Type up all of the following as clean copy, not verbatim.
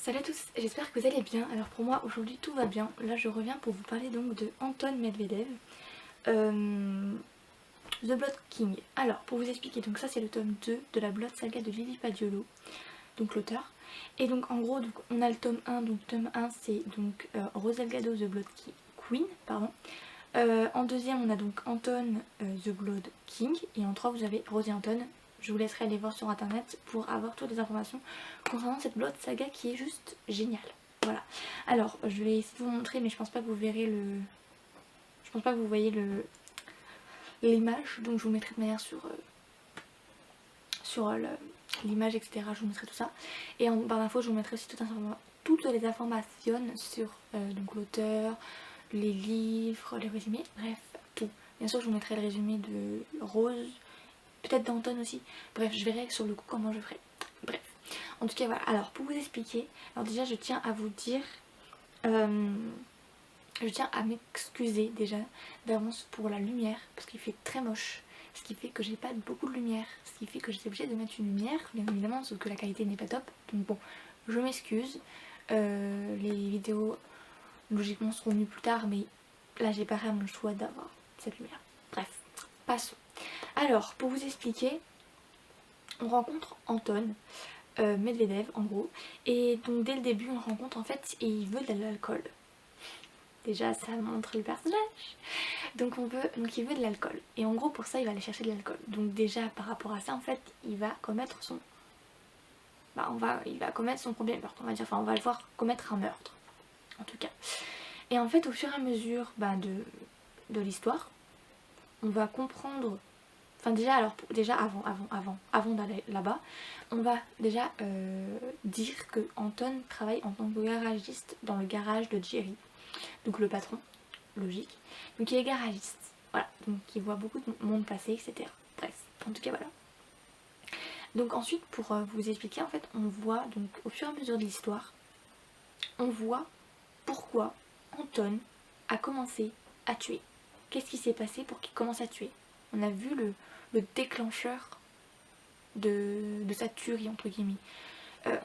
Salut à tous, j'espère que vous allez bien. Alors pour moi aujourd'hui tout va bien. Là je reviens pour vous parler donc de Anton Medvedev, The Blood King. Alors pour vous expliquer, donc ça c'est le tome 2 de la Blood Saga de Lily Padiolo, donc l'auteur. Et donc en gros donc, on a le tome 1, donc tome 1 c'est donc Rose Delgado The Blood Queen, pardon. En deuxième on a donc Anton The Blood King, et en 3 vous avez Rose et Anton. Je vous laisserai aller voir sur internet pour avoir toutes les informations concernant cette Blood Saga qui est juste géniale. Voilà. Alors je vais essayer de vous montrer, mais je pense pas que vous verrez le... Je pense pas que vous voyez l'image, donc je vous mettrai de manière sur l'image, etc. Je vous mettrai tout ça. Et en barre d'infos je vous mettrai aussi toutes les informations sur donc l'auteur, les livres, les résumés, bref, tout. Bien sûr je vous mettrai le résumé de Rose, peut-être d'Anton aussi. Bref, je verrai sur le coup comment je ferai. Bref, en tout cas voilà. Alors pour vous expliquer, alors déjà je tiens à vous dire, je tiens à m'excuser déjà d'avance pour la lumière parce qu'il fait très moche, ce qui fait que j'ai pas beaucoup de lumière, ce qui fait que j'étais obligée de mettre une lumière, bien évidemment, sauf que la qualité n'est pas top. Donc bon, je m'excuse. Les vidéos logiquement seront mieux plus tard, mais là j'ai pas vraiment le choix d'avoir cette lumière. Bref, passons. Alors, pour vous expliquer, on rencontre Anton Medvedev en gros, et donc dès le début on le rencontre en fait et il veut de l'alcool. Déjà ça montre le personnage. Donc il veut de l'alcool, et en gros pour ça il va aller chercher de l'alcool. Donc déjà par rapport à ça en fait il va commettre son... il va commettre son premier meurtre, on va dire, enfin on va le voir commettre un meurtre en tout cas. Et en fait au fur et à mesure de l'histoire, on va comprendre... Enfin déjà, alors déjà avant d'aller là-bas, on va déjà dire que Anton travaille en tant que garagiste dans le garage de Jerry, donc le patron, logique. Donc il est garagiste, voilà, donc il voit beaucoup de monde passer, etc. Bref, en tout cas voilà. Donc ensuite pour vous expliquer, en fait on voit donc au fur et à mesure de l'histoire, on voit pourquoi Anton a commencé à tuer. Qu'est-ce qui s'est passé pour qu'il commence à tuer? On a vu le déclencheur de sa tuerie entre guillemets.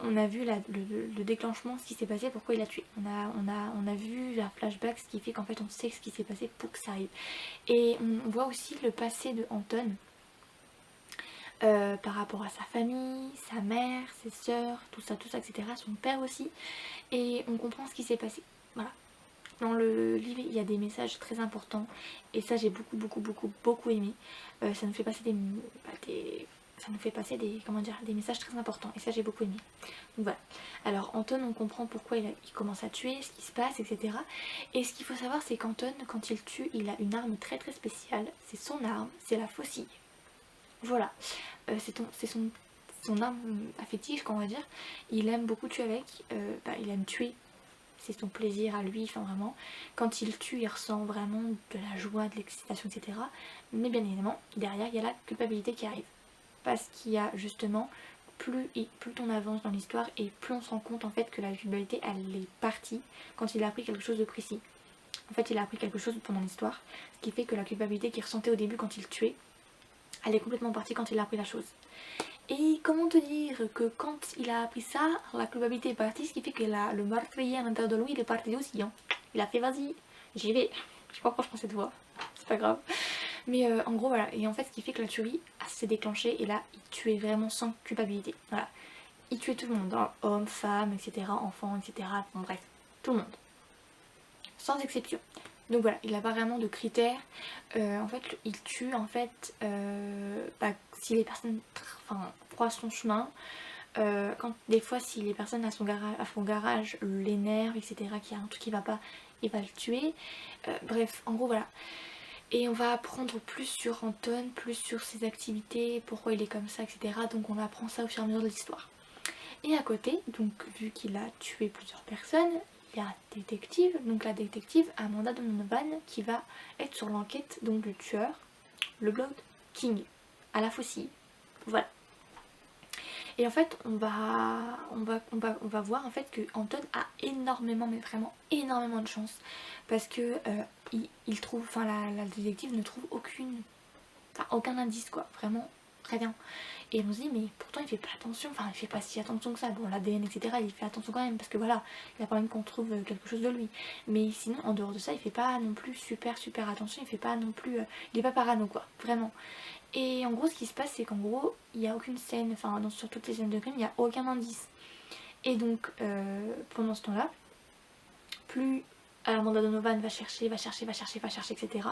On a vu le déclenchement, ce qui s'est passé, pourquoi il a tué. On a vu un flashback, ce qui fait qu'en fait on sait ce qui s'est passé pour que ça arrive. Et on voit aussi le passé de Anton par rapport à sa famille, sa mère, ses sœurs, tout ça, etc. Son père aussi. Et on comprend ce qui s'est passé. Voilà. Dans le livre, il y a des messages très importants et ça j'ai beaucoup aimé. Ça nous fait passer des messages très importants et ça j'ai beaucoup aimé. Donc voilà. Alors Anton, on comprend pourquoi il commence à tuer, ce qui se passe, etc. Et ce qu'il faut savoir, c'est qu'Anton, quand il tue, il a une arme très spéciale. C'est son arme, c'est la faucille. Voilà. C'est son arme fétiche, on va dire. Il aime beaucoup tuer avec. Il aime tuer. C'est son plaisir à lui, enfin vraiment, quand il tue il ressent vraiment de la joie, de l'excitation, etc. Mais bien évidemment derrière il y a la culpabilité qui arrive, parce qu'il y a justement plus on avance dans l'histoire et plus on se rend compte en fait que la culpabilité elle est partie quand il a appris quelque chose de précis. En fait il a appris quelque chose pendant l'histoire, ce qui fait que la culpabilité qu'il ressentait au début quand il tuait, elle est complètement partie quand il a appris la chose. Et comment te dire que quand il a appris ça, la culpabilité est partie, ce qui fait que le meurtrier à l'intérieur de lui, il est parti aussi. Hein. Il a fait vas-y, j'y vais. Je sais pas pourquoi je prends cette voix, c'est pas grave. Mais en gros voilà, et en fait ce qui fait que la tuerie s'est déclenchée et là il tuait vraiment sans culpabilité. Voilà, il tuait tout le monde, hein. Hommes, femmes, etc., enfants, etc. Bon bref, tout le monde. Sans exception. Donc voilà, il n'a pas vraiment de critères. En fait, il tue en fait si les personnes croisent son chemin. Des fois, si les personnes à son garage l'énervent, etc., qu'il y a un truc qui va pas, il va le tuer. Bref, en gros voilà. Et on va apprendre plus sur Anton, plus sur ses activités, pourquoi il est comme ça, etc. Donc on apprend ça au fur et à mesure de l'histoire. Et à côté, donc vu qu'il a tué plusieurs personnes, il y a un détective, donc la détective Amanda Donovan qui va être sur l'enquête donc du tueur, le Blood King, à la faucille. Voilà. Et en fait on va voir en fait que Anton a énormément, mais vraiment énormément de chance, parce que il trouve, la détective ne trouve aucun indice quoi, vraiment très bien. Et on se dit mais pourtant il fait pas attention, enfin il fait pas si attention que ça, bon l'ADN etc il fait attention quand même parce que voilà, il a pas envie qu'on trouve quelque chose de lui. Mais sinon en dehors de ça il fait pas non plus super attention, il fait pas non plus, il est pas parano quoi, vraiment. Et en gros ce qui se passe c'est qu'en gros il n'y a aucune scène, enfin sur toutes les scènes de crime il n'y a aucun indice. Et donc pendant ce temps là, plus Amanda Donovan va chercher, etc.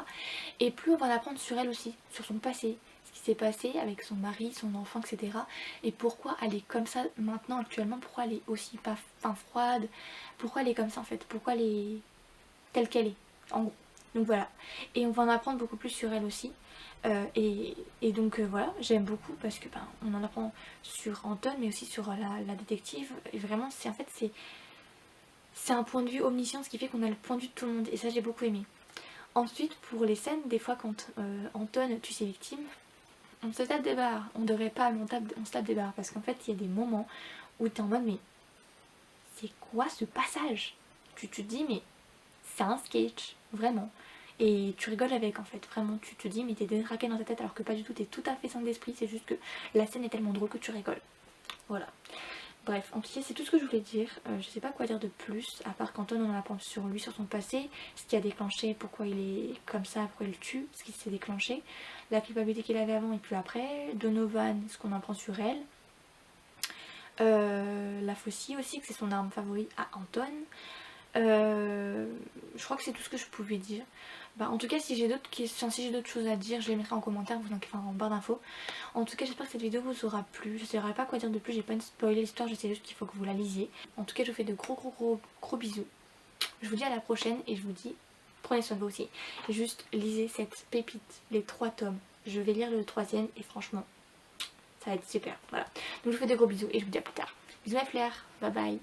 Et plus on va en apprendre sur elle aussi, sur son passé, ce qui s'est passé avec son mari, son enfant, etc. Et pourquoi elle est comme ça maintenant, actuellement, pourquoi elle est aussi pas froide, pourquoi elle est comme ça en fait, pourquoi elle est telle qu'elle est, en gros. Donc voilà. Et on va en apprendre beaucoup plus sur elle aussi. Et donc voilà, j'aime beaucoup parce que on en apprend sur Anton mais aussi sur la détective. Et vraiment, c'est un point de vue omniscient, ce qui fait qu'on a le point de vue de tout le monde. Et ça, j'ai beaucoup aimé. Ensuite, pour les scènes, des fois quand Anton tue ses victimes, on se tape des barres. On devrait pas, mais on se tape des barres. Parce qu'en fait, il y a des moments où t'es en mode, mais c'est quoi ce passage? Tu te dis, mais c'est un sketch, vraiment. Et tu rigoles avec en fait, vraiment, tu te dis, mais t'es détraqué dans ta tête alors que pas du tout, t'es tout à fait sain d'esprit. C'est juste que la scène est tellement drôle que tu rigoles. Voilà. Bref, en tout cas c'est tout ce que je voulais dire, je sais pas quoi dire de plus, à part qu'Anton on en apprend sur lui, sur son passé, ce qui a déclenché, pourquoi il est comme ça, pourquoi il le tue, ce qui s'est déclenché, la culpabilité qu'il avait avant et puis après, Donovan, ce qu'on apprend sur elle, la faucille aussi, que c'est son arme favorite à Anton, je crois que c'est tout ce que je pouvais dire. En tout cas si j'ai d'autres questions, si j'ai d'autres choses à dire, je les mettrai en commentaire, en barre d'infos. En tout cas j'espère que cette vidéo vous aura plu. Je ne saurais pas quoi dire de plus, j'ai pas spoilé l'histoire, je sais juste qu'il faut que vous la lisiez. En tout cas je vous fais de gros bisous. Je vous dis à la prochaine et je vous dis prenez soin de vous aussi. Juste lisez cette pépite, les 3 tomes. Je vais lire le 3e et franchement ça va être super. Voilà. Donc je vous fais de gros bisous et je vous dis à plus tard. Bisous mes fleurs, bye bye.